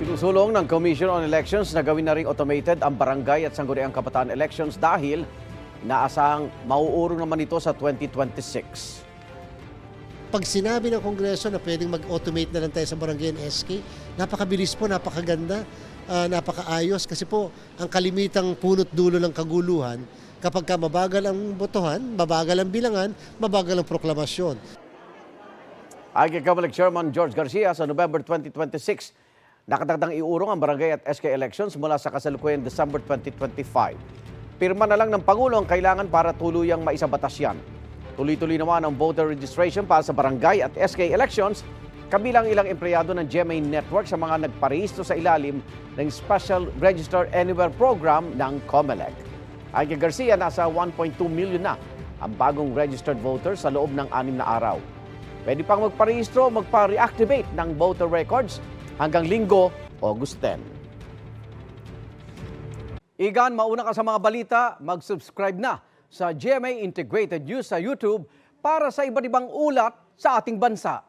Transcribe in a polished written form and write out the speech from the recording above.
Sinusulong ng Commission on Elections na gawin na ring automated ang barangay at sangguniang kabataan elections dahil inaasahang mauurong naman ito sa 2026. Pag sinabi ng Kongreso na pwedeng mag-automate na lang tayo sa barangay and SK, napakabilis po, napakaganda, napakaayos. Kasi po, ang kalimitang punot dulo ng kaguluhan, kapag ka mabagal ang botohan, mabagal ang bilangan, mabagal ang proklamasyon. Ayon kay Comelec Chairman George Garcia, sa November 2026, nakatagdang iurong ang barangay at SK elections mula sa kasalukuyang December 2025. Pirma na lang ng Pangulo ang kailangan para tuluyang maisabatas yan. Tuloy-tuloy naman ang voter registration para sa barangay at SK elections, kabilang ilang empleyado ng GMA Network sa mga nagparehistro sa ilalim ng Special Register Anywhere program ng Comelec. Ayon kay Garcia, nasa 1.2 million na ang bagong registered voters sa loob ng 6 na araw. Pwede pang magparehistro o magpa-reactivate ng voter records hanggang Linggo, August 10. Igan, mauna ka sa mga balita, mag-subscribe na sa GMA Integrated News sa YouTube para sa iba't ibang ulat sa ating bansa.